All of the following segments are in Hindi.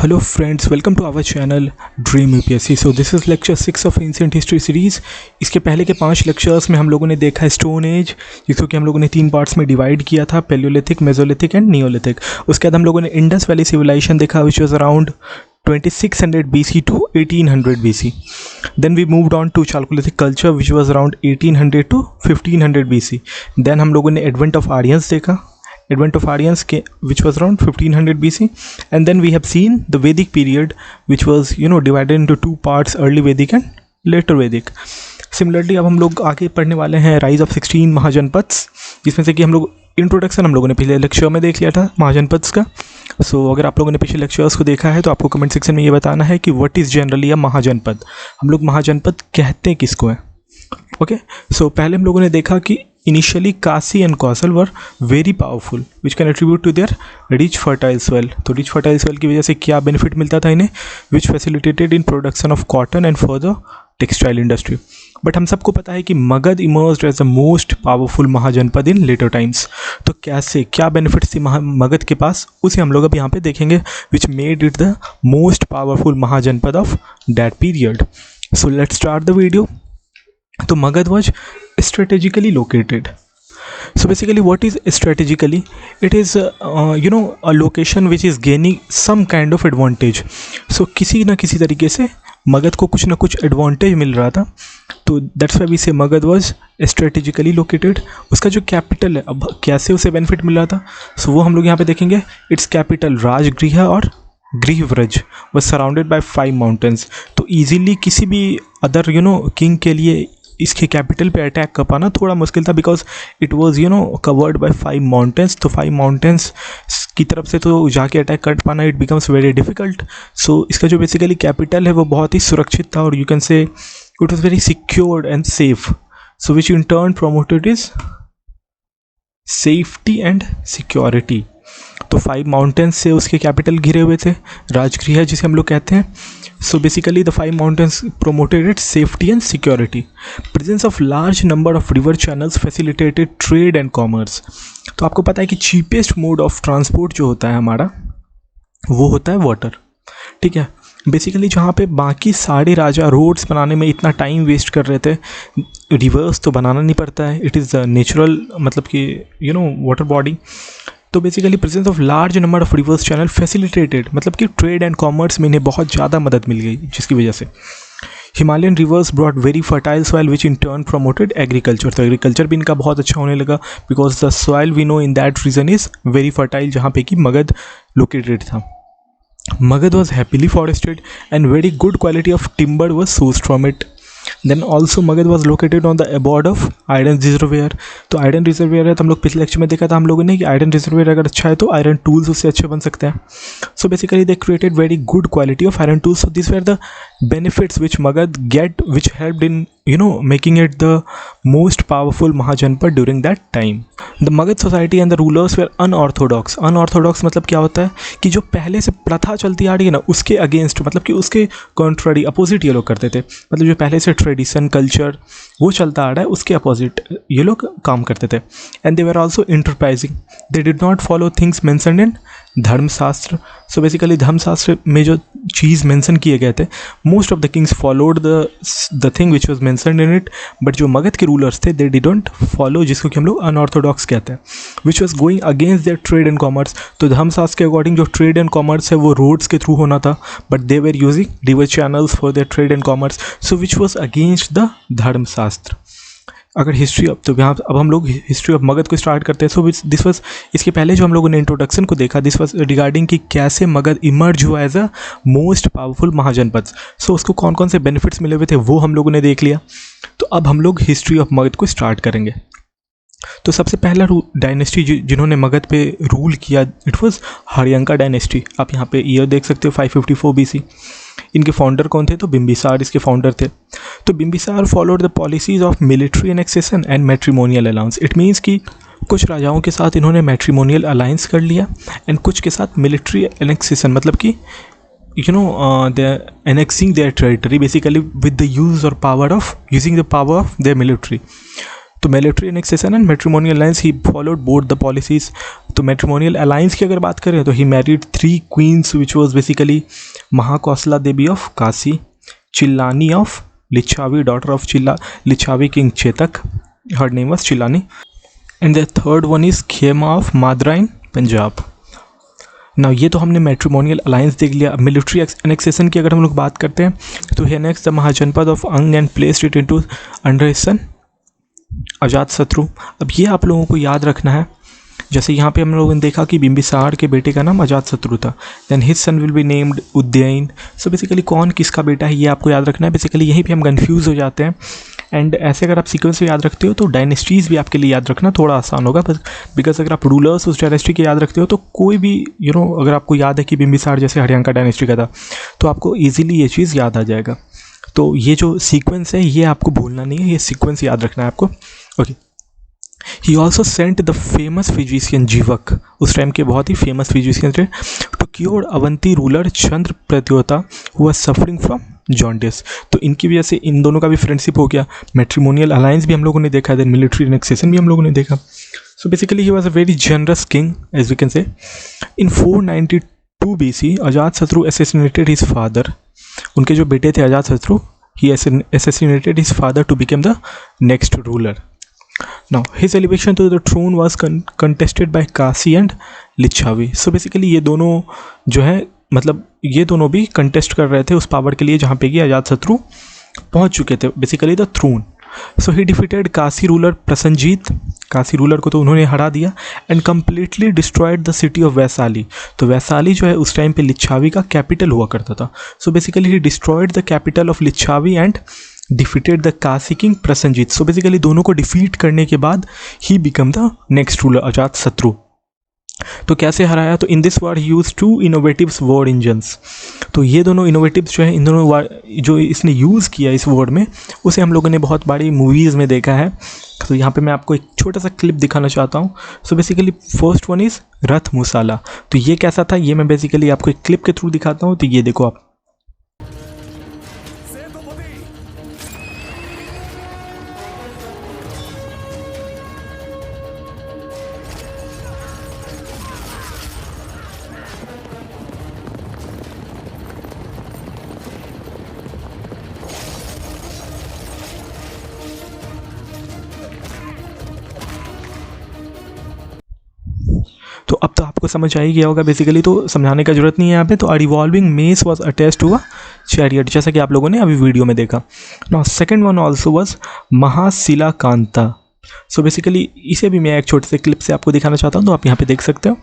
Hello friends, welcome to our channel Dream UPSC. So this is lecture 6 of Ancient History series. इसके पहले के 5 लेक्चर्स में हम लोगों ने देखा स्टोन एज, जिसको कि हम लोगों ने 3 पार्ट्स में डिवाइड किया था, पैलियोलिथिक, मेसोलिथिक एंड नियोलिथिक. उसके बाद हम लोगों ने इंडस वैली सिविलाइजेशन देखा, which was around 2600 BC to 1800 BC. Then we moved on to Chalcolithic culture, which was around 1800 to 1500 BC. Then हम लोगों ने advent of Aryans देखा, which was around 1500 BC. And then we have seen the Vedic period, which was divided into 2 parts, early Vedic and later Vedic. Similarly अब हम लोग आगे पढ़ने वाले हैं राइज ऑफ 16 महाजनपद्स, जिसमें से कि हम लोग इंट्रोडक्शन हम लोगों ने पिछले लेक्चर में देख लिया था महाजनपद्स का. सो अगर आप लोगों ने पिछले लेक्चर्स को देखा है तो आपको कमेंट सेक्शन में ये बताना है कि व्हाट इज़ जनरली अ महाजनपद. हम लोग महाजनपद कहते हैं किसको है. ओके, सो पहले हम लोगों ने देखा कि initially Kashi and Kosala were very powerful, which can attribute to their rich fertile soil. तो रिच फर्टाइल सोइल की वजह से क्या बेनिफिट मिलता था इन्हें, which facilitated in production of cotton and further textile industry. But हम सबको पता है कि Magadh emerged as the most powerful mahajanapada in later times. तो कैसे क्या बेनिफिट्स थी मगध के पास, उसे हम लोग अब यहाँ पे देखेंगे, which made it the most powerful mahajanapada of that period. So let's start the video. तो Magadh was strategically located. So basically what is strategically, it is a location which is gaining some kind of advantage. So किसी ना किसी तरीके से मगध को कुछ ना कुछ एडवांटेज मिल रहा था, तो दैट्स व्हाई वी से मगध वाज स्ट्रेटेजिकली लोकेटेड. उसका जो कैपिटल है, अब कैसे उसे बेनिफिट मिल रहा था, सो वो हम लोग यहाँ पे देखेंगे. इट्स कैपिटल राजगृह और गृहव्रज वाज सराउंडेड बाय 5 माउंटेन्स. तो ईजिली किसी भी अदर किंग के लिए इसके कैपिटल पे अटैक कर पाना थोड़ा मुश्किल था, because it was covered by 5 mountains. तो 5 माउंटेन्स की तरफ से तो जाके अटैक कर पाना इट बिकम्स वेरी डिफिकल्ट. सो इसका जो बेसिकली कैपिटल है वो बहुत ही सुरक्षित था, और you can say it was very secured and safe. So which in turn promoted is safety and security. तो 5 माउंटेन्स से उसके कैपिटल घिरे हुए थे, राजगृह जिसे हम लोग कहते हैं. So basically the 5 mountains promoted its safety and security. Presence of large number of river channels facilitated trade and commerce. तो आपको पता है कि cheapest mode of transport जो होता है हमारा, वो होता है वाटर. ठीक है, बेसिकली जहाँ पे बाकी सारे राजा रोड्स बनाने में इतना टाइम वेस्ट कर रहे थे, रिवर्स तो बनाना नहीं पड़ता है. इट इज़ द नेचुरल, मतलब कि वाटर बॉडी. तो basically presence of large number of reverse channel facilitated, मतलब कि ट्रेड एंड कॉमर्स में इन्हें बहुत ज़्यादा मदद मिल गई, जिसकी वजह से Himalayan rivers brought very fertile soil which in turn promoted agriculture. तो एग्रीकल्चर भी इनका बहुत अच्छा होने लगा, because the soil we know in that region is very fertile, जहाँ पे कि मगध लोकेटेड था. Magadh was happily forested and very good quality of timber was sourced from it. Then also Magadh was located on the abode of iron reservoir. तो आयरन रिजर्वेयर है, तो हम लोग पिछले लेक्चर में देखा था हम लोगों ने कि आयरन रिजर्वेयर अगर अच्छा है तो आयरन टूल्स उससे अच्छे बन सकते हैं. So basically they created very good quality of iron tools. So this were the benefits which Magadh get, which helped in making it the most powerful mahajanapada during that time. The Magadh society and the rulers were unorthodox. Unorthodox मतलब क्या होता है कि जो पहले से प्रथा चलती आ रही है ना, उसके अगेंस्ट, मतलब कि उसके कॉन्ट्ररी, अपोजिट ये लोग करते थे. मतलब जो पहले से ट्रेडिशन कल्चर वो चलता आ रहा है, उसके अपोजिट ये लोग काम करते थे. And they were also enterprising. They did not follow things mentioned in Dharmashastra. So basically धर्मशास्त्र में जो चीज़ मेंशन किए गए थे, most of the Kings followed the thing which was mentioned in it. But जो मगध के रूलर्स थे, दे डिडंट फॉलो, जिसको कि हम लोग अनऑर्थोडॉक्स कहते हैं, which was going against their trade and commerce. तो धर्मशास्त्र के अकॉर्डिंग जो ट्रेड एंड कॉमर्स है वो रोड्स के थ्रू होना था, but they were using river channels for their trade and commerce. So which was against the धर्मशास्त्र. अगर हिस्ट्री तो यहाँ अब हम लोग हिस्ट्री ऑफ मगध को स्टार्ट करते हैं. सो दिस वाज, इसके पहले जो हम लोगों ने इंट्रोडक्शन को देखा, दिस वाज रिगार्डिंग कि कैसे मगध इमर्ज हुआ एज अ मोस्ट पावरफुल महाजनपद. सो उसको कौन कौन से बेनिफिट्स मिले हुए थे वो हम लोगों ने देख लिया. तो अब हम लोग हिस्ट्री ऑफ मगध को स्टार्ट करेंगे. तो सबसे पहला डायनेस्टी जिन्होंने मगध पे रूल किया, इट वाज हर्यंका डायनेस्टी. आप यहाँ पे ईयर देख सकते हो, 554 BC. इनके फाउंडर कौन थे, तो बिम्बिसार इसके फाउंडर थे. तो Bimbisara followed the policies of military annexation and matrimonial allowance. It means कि कुछ राजाओं के साथ इन्होंने मैट्रिमोनियल अलायंस कर लिया, एंड कुछ के साथ मिलिट्री एनेक्सेशन, मतलब कि they are annexing their territory basically with the use or power of using the power of their military. तो military annexation and matrimonial alliance, he followed both the policies. तो मैट्रिमोनियल अलायंस की अगर बात करें तो he married 3 queens which was basically Mahakoshala Devi of Kashi, Chellana of Licchavi, daughter of Licchavi king Chetak, her name was Chellana, and the third one is Khema of Madra in Punjab. ना ये तो हमने मैट्रिमोनियल अलायंस देख लिया। अब मिलिट्री एनेक्सेशन की अगर हम लोग बात करते हैं तो ही एनेक्स द महाजनपद ऑफ अंग and placed it into under his son Ajatashatru. अब ये आप लोगों को याद रखना है, जैसे यहाँ पे हम लोगों ने देखा कि बिंबिसार के बेटे का नाम अजातशत्रु था, then his son will be named Udayan. So basically कौन किसका बेटा है ये आपको याद रखना है। बेसिकली यहीं पे हम कंफ्यूज हो जाते हैं, एंड ऐसे अगर आप सीक्वेंस में याद रखते हो तो डायनेस्टीज़ भी आपके लिए याद रखना थोड़ा आसान होगा, बिकॉज अगर आप रूलर्स उस डायनेस्टी के याद रखते हो तो कोई भी अगर आपको याद है कि बिंबिसार जैसे हरियांका डायनेस्टी का था तो आपको ईजिली ये चीज़ याद आ जाएगा। तो ये जो सीक्वेंस है ये आपको भूलना नहीं है, ये सीक्वेंस याद रखना है आपको। Okay, he also sent the famous physician Jivaka, उस टाइम के बहुत ही फेमस फिजिशियन थे, to cure Avanti ruler Chandra Pradyota who was suffering from jaundice. तो इनकी वजह से इन दोनों का भी फ्रेंडशिप हो गया। मैट्रिमोनियल अलायंस भी हम लोगों ने देखा, देन मिलिट्री एनेक्सेशन भी हम लोगों ने देखा। So basically he was a very generous king as we can say. In 492 BC Ajatashatru assassinated his father, उनके जो बेटे थे अजातशत्रु, ही assassinated his father to become the next ruler. Now his elevation to the throne was contested by Kasi and Lichavi. So basically ये दोनों जो है मतलब ये दोनों भी कंटेस्ट कर रहे थे उस पावर के लिए जहाँ पे कि अजातशत्रु पहुँच चुके थे basically the throne. So he defeated Kashi ruler Prasannajit, Kashi ruler को तो उन्होंने हरा दिया, and completely destroyed the city of Vaishali. तो वैशाली जो है उस टाइम पे लिच्छावी का कैपिटल हुआ करता था। So basically he destroyed the capital of Lichchhavi and defeated the Kashi king Prasenjit. So basically दोनों को डिफीट करने के बाद he become the next ruler Ajatashatru. तो कैसे हराया, तो in this war he use 2 innovatives war engines. तो ये दोनों इनोवेटिव्स जो है इन दोनों जो इसने यूज़ किया इस वॉर में उसे हम लोगों ने बहुत बड़ी मूवीज़ में देखा है। तो यहाँ पे मैं आपको एक छोटा सा क्लिप दिखाना चाहता हूँ। So basically first one is रथ मुसाला। तो ये कैसा था ये मैं बेसिकली आपको एक क्लिप के थ्रू दिखाता हूँ। तो ये देखो आप, तो अब तो आपको समझ आ ही गया होगा बेसिकली, तो समझाने का जरूरत नहीं है यहाँ पे। तो a revolving mace was attached to a chariot, जैसा कि आप लोगों ने अभी वीडियो में देखा। Now second one also was Mahashila Kanta. So basically इसे भी मैं एक छोटे से क्लिप से आपको दिखाना चाहता हूँ, तो आप यहाँ पे देख सकते हो।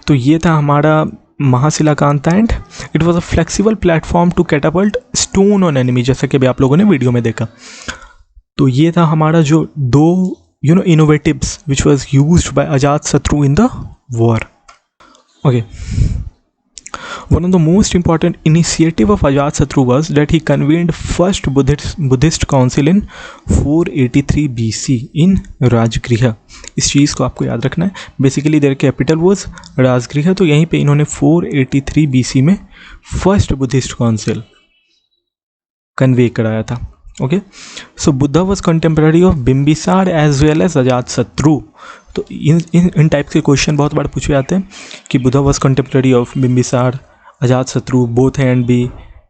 तो ये था हमारा Mahashila Kanta, and it was a flexible platform to catapult stone on enemy, जैसा कि अभी आप लोगों ने वीडियो में देखा। तो ये था हमारा जो 2 innovatives which was used by Ajatashatru in the war. Okay, One of the most important initiative of Ajatasattu was that he convened first Buddhist council in 483 BC in Rajgriha. इस चीज़ को आपको याद रखना है। Basically their capital was Rajgriha, तो यहीं पे इन्होंने 483 BC में फर्स्ट बुद्धिस्ट काउंसिल कन्वे कराया था। Okay, so Buddha was contemporary of Bimbisara as well as Ajatashatru. तो इन टाइप के क्वेश्चन बहुत बार पूछे जाते हैं कि Buddha was contemporary of Bimbisara, Ajatashatru, both A and B,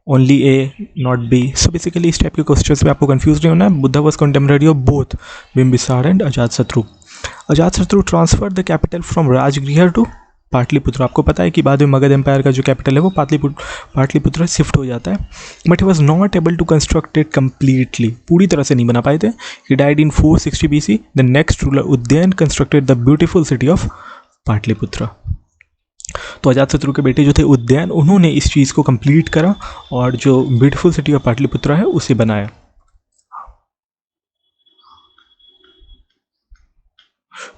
only A not B. So basically इस टाइप के क्वेश्चन में आपको कंफ्यूज नहीं होना है। Buddha was contemporary of both Bimbisara and Ajatashatru. Ajatashatru transfer the capital from Rajgriha to Pataliputra. आपको पता है कि बाद में मगध एम्पायर का जो कैपिटल है वो पाटलिपुत्र शिफ्ट हो जाता है, but he was not able to construct it completely. पूरी तरह से नहीं बना पाए थे। He died in 460 BC। The next ruler Udayan constructed the beautiful city of Pataliputra. तो अजातशत्रु के बेटे जो थे उदयन, उन्होंने इस चीज़ को कंप्लीट करा और जो ब्यूटीफुल सिटी ऑफ पाटलिपुत्र है उसे बनाया।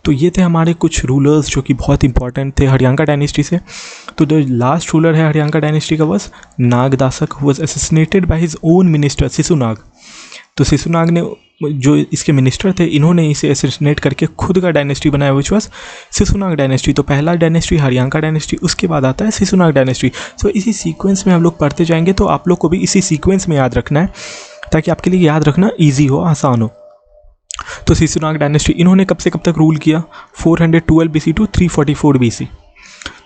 तो ये थे हमारे कुछ रूलर्स जो कि बहुत इंपॉर्टेंट थे हरियांका डायनेस्टी से। तो जो लास्ट रूलर है हरियांका डायनेस्टी का was Nagadasaka, who was assassinated by his own minister Shishunaga. तो शिशुनाग ने, जो इसके मिनिस्टर थे, इन्होंने इसे असैसिनेट करके खुद का डायनेस्टी बनाया, विच वाज शिशुनाग डायनेस्टी। तो पहला डायनेस्टी हरियांका डायनेस्टी, उसके बाद आता है शिशुनाग डायनेस्टी। सो इसी सीक्वेंस में हम लोग पढ़ते जाएंगे, तो आप लोग को भी इसी सीक्वेंस में याद रखना है ताकि आपके लिए याद रखना ईजी हो, आसान हो। तो शिशुनाग डायनेस्टी इन्होंने कब से कब तक रूल किया? 412 BC टू 344 BC।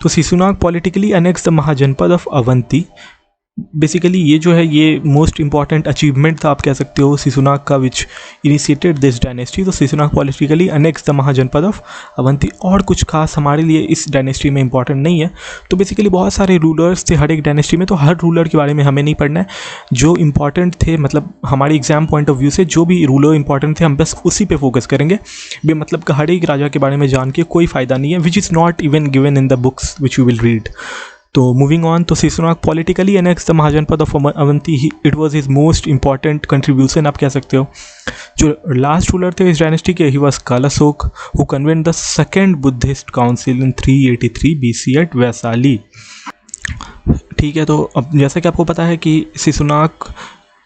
तो Shishunaga politically annex the mahajanapada of Avanti. Basically ये जो है ये मोस्ट इंपॉर्टेंट अचीवमेंट था, आप कह सकते हो, शिशुनाग का, विच इनिशिएटेड दिस डायनेस्टी। तो Shishunaga politically annex the mahajanapada of Avanti. और कुछ खास हमारे लिए इस डायनेस्टी में इंपॉर्टेंट नहीं है। तो बेसिकली बहुत सारे रूलर्स थे हर एक डायनेस्टी में, तो हर रूलर के बारे में हमें नहीं पढ़ना है। जो इंपॉर्टेंट थे, मतलब हमारे एग्जाम पॉइंट ऑफ व्यू से जो भी रूलर इंपॉर्टेंट थे, हम बस उसी पे फोकस करेंगे। बेमतलब का हर एक राजा के बारे में जान के कोई फ़ायदा नहीं है, which is not even given in the books which you will read. तो मूविंग ऑन, तो Shishunaga politically annex the mahajanapada of Avanti. It was his most important contribution, आप कह सकते हो। जो लास्ट रूलर थे इस डायनेस्टी के, he was Kalashoka, who convened the second Buddhist council in 383 BC at Vaishali. ठीक है, तो अब जैसा कि आपको पता है कि Shishunaga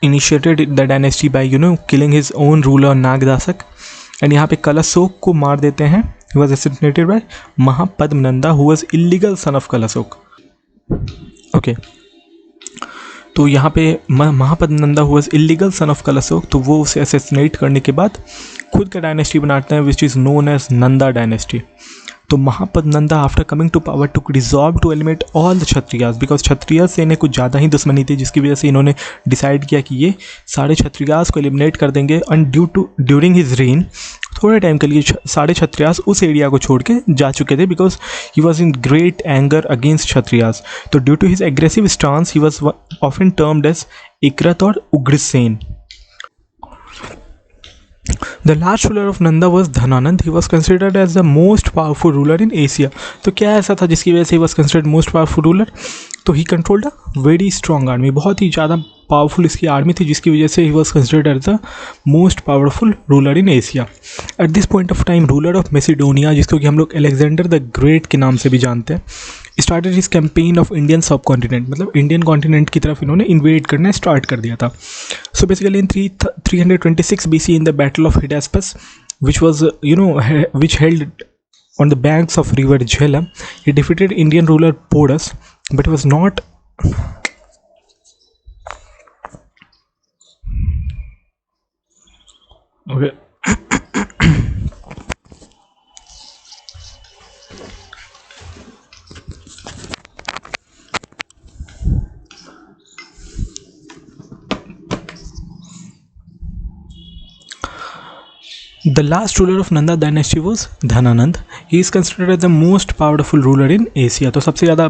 initiated the dynasty by killing his own ruler Nagadasaka, and यहाँ पे कालाशोक को मार देते हैं। He was assassinated by Mahapadmananda, who was illegal son of Kalashoka. Okay, तो यहाँ पे महापद्मनंदा हुआ इलीगल सन ऑफ कालाशोक, तो वो उसे असैसिनेट करने के बाद खुद का डायनेस्टी बनाते हैं, which is known as Nanda dynasty. तो Mahapadmananda after coming to power to resolve to eliminate all the Kshatriyas, because Kshatriyas से इन्हें कुछ ज़्यादा ही दुश्मनी थी, जिसकी वजह से इन्होंने डिसाइड किया कि ये सारे क्षत्रियास को एलिमिनेट कर देंगे। एंड ड्यूरिंग हिज रेन थोड़े टाइम के लिए सारे क्षत्रियास उस एरिया को छोड़ के जा चुके थे, because he was in great anger against Kshatriyas. तो due to his aggressive stance he was often termed as Ekarat और Ugrasena. The last ruler of Nanda was Dhananand. He was considered as the most powerful ruler in Asia. तो क्या ऐसा था जिसकी वजह से he was considered most powerful ruler? तो he controlled a very strong army. बहुत ही ज़्यादा पावरफुल इसकी आर्मी थी, जिसकी वजह से he was considered as the most powerful ruler in Asia. At this point of time, ruler of Macedonia, जिसको कि हम लोग अलेक्जेंडर द ग्रेट के नाम से भी जानते हैं, started his campaign of Indian subcontinent, मतलब इंडियन कॉन्टिनेंट की तरफ इन्होंने इन्वेड करना स्टार्ट कर दिया था। So basically in 326 BC in the battle of Hydaspes, which was which held on the banks of river Jhelum, he defeated Indian ruler Porus, but was not okay. The last ruler of Nanda dynasty was Dhananand. He is considered as the most powerful ruler in Asia. तो सबसे ज़्यादा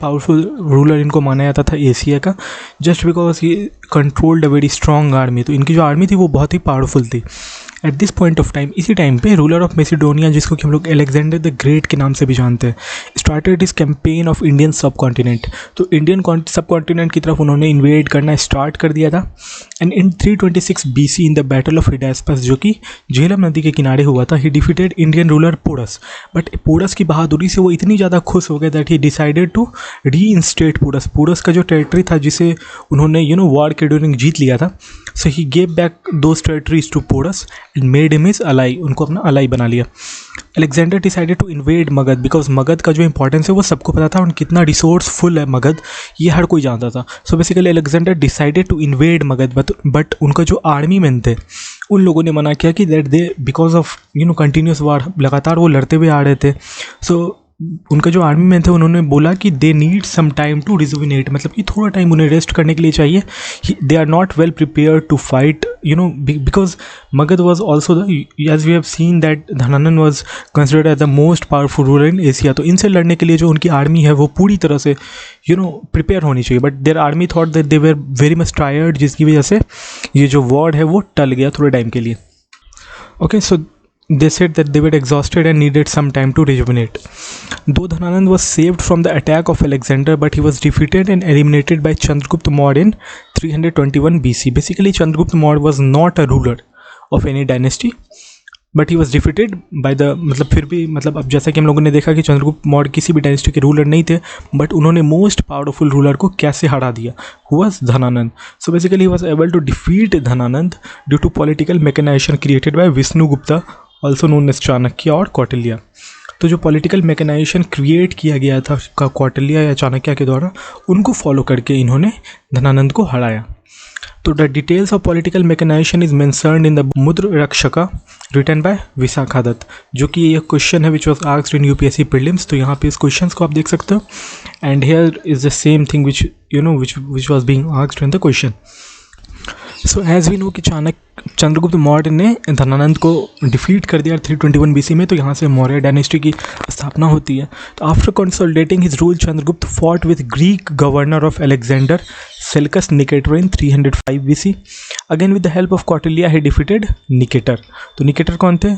पावरफुल रूलर इनको माना जाता था एशिया का, just because he controlled a very strong army. तो इनकी जो आर्मी थी वो बहुत ही पावरफुल थी। At this point of time, इसी टाइम पे रूलर ऑफ मैसिडोनिया, जिसको कि हम लोग अलेक्जेंडर द ग्रेट के नाम से भी जानते हैं, started his campaign of Indian subcontinent. तो इंडियन सब कॉन्टिनेंट की तरफ उन्होंने इन्वेड करना स्टार्ट कर दिया था। And in 326 BC in the battle of Hydaspes, जो कि झेलम नदी के किनारे हुआ था, he defeated Indian ruler Porus. But Porus की बहादुरी से वो इतनी ज़्यादा खुश हो गए that he decided to reinstate Porus. Porus का जो टेरिटरी था जिसे उन्होंने वॉर के ड्यूरिंग जीत लिया था, so he gave back those territories to Porus and made him his ally, उनको अपना अलाई बना लिया। Alexander decided to invade Magadha, because Magadha का जो इंपॉर्टेंस है वो सबको पता था, और कितना रिसोर्सफुल है मगध ये हर कोई जानता था। So basically Alexander decided to invade Magadh, but उनका जो आर्मी मैन थे उन लोगों ने मना किया कि that they because of continuous war, लगातार वो लड़ते हुए आ रहे थे। सो उनका जो आर्मी मैन थे उन्होंने बोला कि they need some time to rejuvenate, मतलब कि थोड़ा टाइम उन्हें रेस्ट करने के लिए चाहिए। They are not well prepared to fight because Magadh was also as we have seen that Dhanananda was considered as the most powerful ruler in Asia. तो इनसे लड़ने के लिए जो उनकी आर्मी है वो पूरी तरह से प्रिपेयर होनी चाहिए, but there army thought that they were very much tired, जिसकी वजह से ये जो वॉर है वो टल गया थोड़े टाइम के लिए। Okay, so they said that they were exhausted and needed some time to rejuvenate. Though Dhananand was saved from the attack of Alexander, but he was defeated and eliminated by Chandragupta Maurya in 321 BC. Basically, Chandragupta Maurya was not a ruler of any dynasty, but he was defeated by the फिर भी अब जैसा कि हम लोगों ने देखा कि चंद्रगुप्त मौर्य किसी भी डायनेस्टी के रूलर नहीं थे, बट उन्होंने मोस्ट पावरफुल रूलर को कैसे हरा दिया, who was Dhanananda. So basically he was able to defeat Dhanananda due to political mechanization created by Vishnugupta, also known as Chanakya और कौटिल्य। तो जो पॉलिटिकल मैकेनाइजेशन क्रिएट किया गया था कौटिल्य या चाणक्य के द्वारा, उनको फॉलो करके इन्होंने धनानंद को हराया। तो the details of political mechanization is mentioned in the Mudrarakshasa written by Vishakhadatta, जो कि ये क्वेश्चन है which was asked in UPSC prelims. तो यहाँ पे इस क्वेश्चन को आप देख सकते हो, and here is the same thing which was being asked in the question. So as we know कि चंद्रगुप्त मौर्य ने धनानंद को डिफीट कर दिया 321 BC में, तो यहाँ से मौर्य डायनेस्टी की स्थापना होती है। तो after consolidating his rule, Chandragupta fought with Greek governor of Alexander Seleucus Nicator in 305 BC। Again with the help of Kautilya he defeated Nicator. तो निकेटर कौन थे?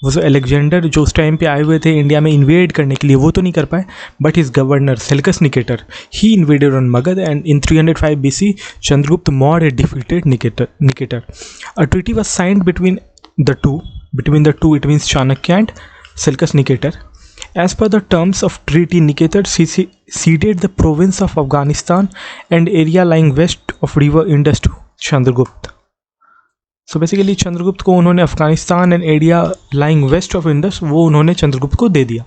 वो जो अलेक्जेंडर जो उस टाइम पे आए हुए थे इंडिया में इन्वेड करने के लिए, वो तो नहीं कर पाए, but his governor Seleucus Nicator he invaded on Magadh, and in 305 BC Chandragupta Maurya defeated Nicator. A treaty was signed between the two, it means Chanakya and Seleucus Nicator. As per the terms of treaty, Niketar ceded the province of Afghanistan and area lying west of river Indus to Chandragupta. So basically Chandragupta को उन्होंने Afghanistan and area lying west of Indus वो उन्होंने चंद्रगुप्त को दे दिया।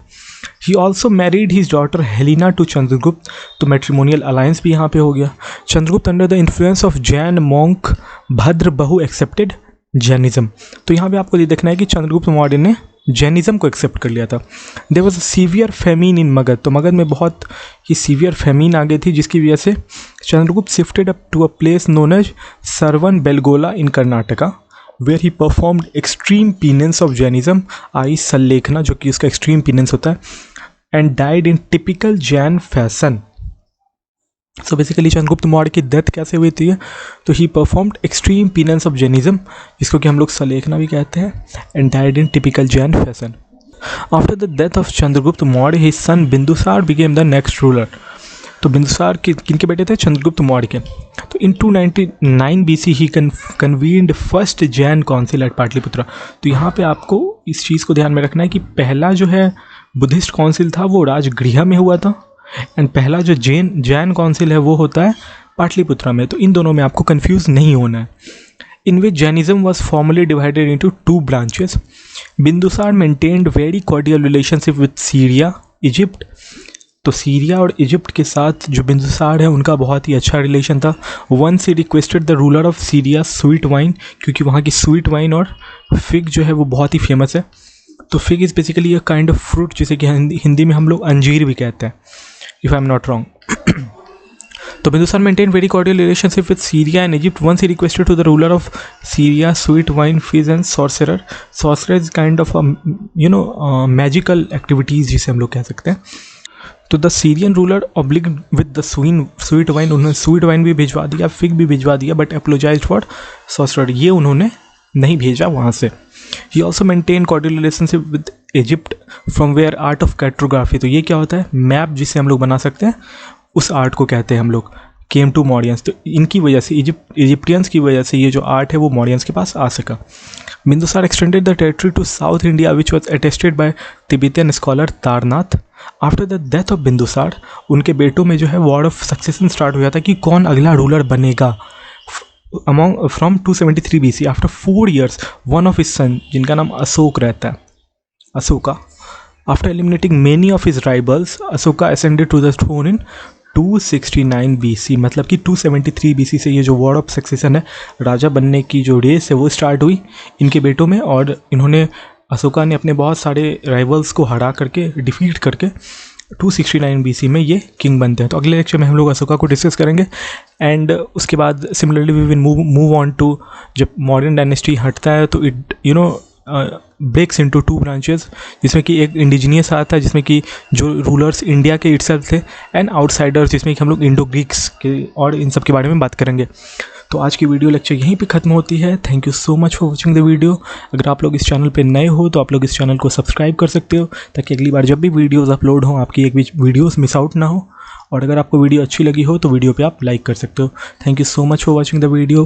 He also married his daughter Helena to Chandragupta, तो मैट्रिमोनियल अलायंस भी यहाँ पे हो गया। Chandragupta under the influence of Jain monk Bhadrabahu accepted Jainism. तो यहाँ पे आपको ये देखना है कि चंद्रगुप्त मौर्य ने जैनिज्म को एक्सेप्ट कर लिया था। There was a severe famine in Magadha, तो मगध में बहुत ही सीवियर फेमिन आ गई थी, जिसकी वजह से Chandragupta shifted up to a place known as Shravana Belagola in Karnataka, where he performed extreme penance of Jainism, I Sallekhana, जो कि उसका एक्सट्रीम पीनेंस होता है, and died in typical Jain fashion. So basically Chandragupta Maurya की डेथ कैसे हुई थी? तो he performed extreme penance of Jainism, जिसको कि हम लोग सलेखना भी कहते हैं, and died in typical Jain fashion. After the death of Chandragupta Maurya his son Bindusara became the next ruler. तो बिंदुसार किनके बेटे थे? चंद्रगुप्त मौर्य के। तो in 299 BC he convened first Jain council at Pataliputra. तो यहाँ पे आपको इस चीज़ को ध्यान में रखना है कि पहला जो है बुद्धिस्ट काउंसिल था वो राजगृह में हुआ था, एंड पहला जो जैन काउंसिल है वो होता है पाटलिपुत्रा में। तो इन दोनों में आपको कंफ्यूज नहीं होना है। In which Jainism was formally divided into 2 branches. Bindusara maintained very cordial relationship with Syria, Egypt. तो सीरिया और इजिप्ट के साथ जो बिंदुसार है उनका बहुत ही अच्छा रिलेशन था। Once he requested the ruler of Syria sweet wine, क्योंकि वहाँ की स्वीट वाइन और फिग जो है वो बहुत ही फेमस है। तो fig is basically a kind of fruit, जिसे कि हिंदी में हम लोग अंजीर भी कहते हैं, if I'm not wrong. तो Bindusara maintained very cordial relationship with Syria and Egypt. Once he requested to the ruler of Syria sweet wine, fish and sorcerer. Sorcerer is kind of a magical activities जिसे हम लोग कह सकते हैं। तो the Syrian ruler obliged with the sweet wine, उन्होंने स्वीट वाइन भी भिजवा दिया, फिग भी भिजवा दिया, बट apologized for sorcerer, ये उन्होंने नहीं भेजा वहाँ से। He also maintain cordial relationship with Egypt from where art of cartography. तो ये क्या होता है, मैप जिसे हम लोग बना सकते हैं उस आर्ट को कहते हैं हम लोग केम टू मॉरियंस। तो इनकी वजह से इजिप्टियंस की वजह से ये जो आर्ट है वो मॉरियंस के पास आ सका। Bindusara extended the territory to South India which was attested by Tibetan scholar Taranath. After the death of Bindusara उनके बेटों में जो है वॉर ऑफ सक्सेशन स्टार्ट हो जाता है कि कौन अगला रूलर बनेगा। Among from 273 BC after 4 years one of his son जिनका नाम अशोक रहता है, Ashoka, after eliminating many of his rivals Ashoka ascended to the throne in 269 BC। मतलब कि 273 BC से ये जो वॉर ऑफ सक्सेशन है, राजा बनने की जो रेस है वो स्टार्ट हुई इनके बेटों में, और इन्होंने अशोका ने अपने बहुत सारे राइवल्स को हरा करके डिफीट करके 269 BC में ये किंग बनते हैं। तो अगले लेक्चर में हम लोग अशोका को डिस्कस करेंगे एंड उसके बाद similarly we will move on to, जब मॉडर्न डायनेस्टी हटता है तो इट ब्रेक्स इनटू 2 ब्रांचेस, जिसमें कि एक इंडिजीनियस आता है जिसमें कि जो रूलर्स इंडिया के इटसेल्फ थे, एंड आउटसाइडर्स जिसमें कि हम लोग इंडो ग्रीक्स के और इन सब के बारे में बात करेंगे। तो आज की वीडियो लेक्चर यहीं पे ख़त्म होती है। Thank you so much for watching the video. अगर आप लोग इस चैनल पे नए हो तो आप लोग इस चैनल को सब्सक्राइब कर सकते हो ताकि अगली बार जब भी वीडियोज़ अपलोड हो आपकी एक भी वीडियोज़ मिस आउट ना हो। और अगर आपको वीडियो अच्छी लगी हो तो वीडियो पे आप लाइक कर सकते हो। Thank you so much for watching the video.